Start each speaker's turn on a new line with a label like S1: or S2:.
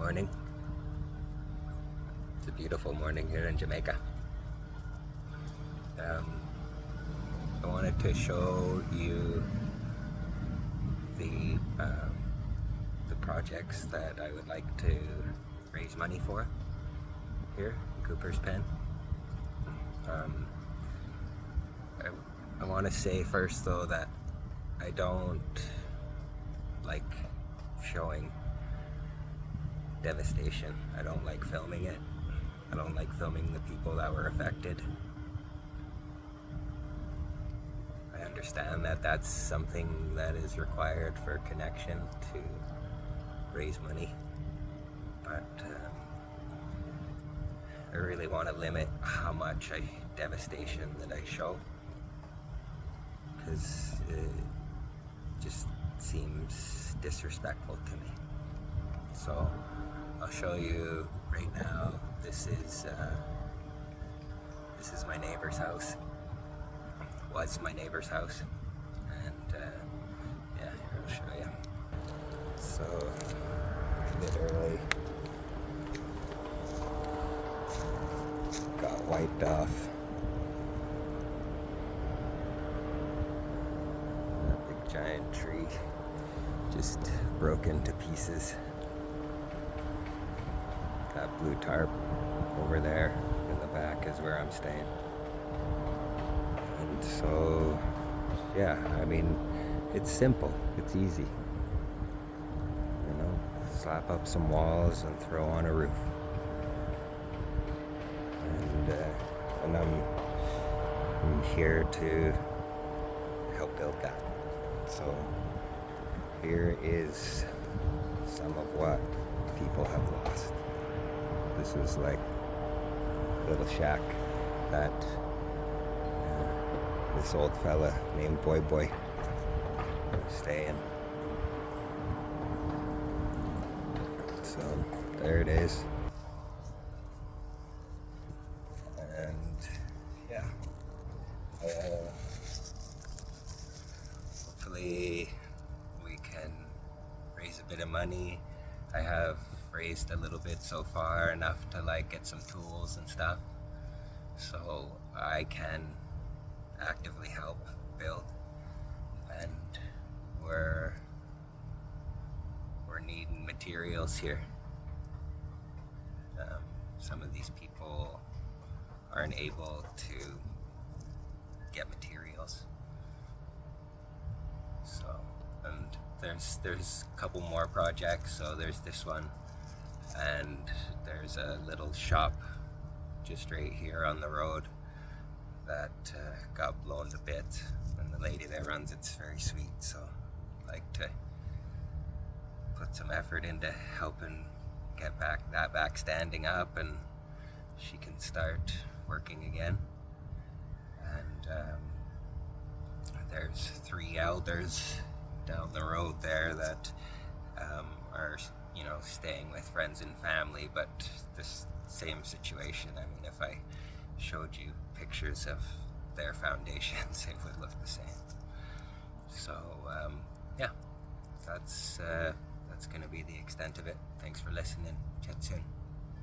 S1: Morning. It's a beautiful morning here in Jamaica. I wanted to show you the projects that I would like to raise money for here in Cooper's Pen. I want to say first though that I don't like showing devastation. I don't like filming it. I don't like filming the people that were affected. I understand that that's something that is required for connection to raise money, but I really want to limit how much devastation that I show, because it just seems disrespectful to me. So I'll show you right now. This is my neighbor's house. Was my neighbor's house, and yeah, here I'll show you. So literally got wiped off. A big giant tree just broke into pieces. That blue tarp over there in the back is where I'm staying. And so, yeah, I mean, it's simple, it's easy. You know, slap up some walls and throw on a roof. And I'm here to help build that. So here is some of what people have lost. This is like a little shack that this old fella named Boy Boy was staying. So there it is. And yeah, hopefully we can raise a bit of money. I have raised a little bit so far, enough to like get some tools and stuff, so I can actively help build. And we're needing materials here. Some of these people aren't able to get materials, so, and there's a couple more projects. So there's this one, and there's a little shop just right here on the road that got blown to bits, and the lady that runs it's very sweet, so I'd like to put some effort into helping get that back standing up, and she can start working again. And there's 3 elders down the road there that are, you know, staying with friends and family, but this same situation. I mean, if I showed you pictures of their foundations, it would look the same. So yeah, that's going to be the extent of it. Thanks for listening. Chat soon.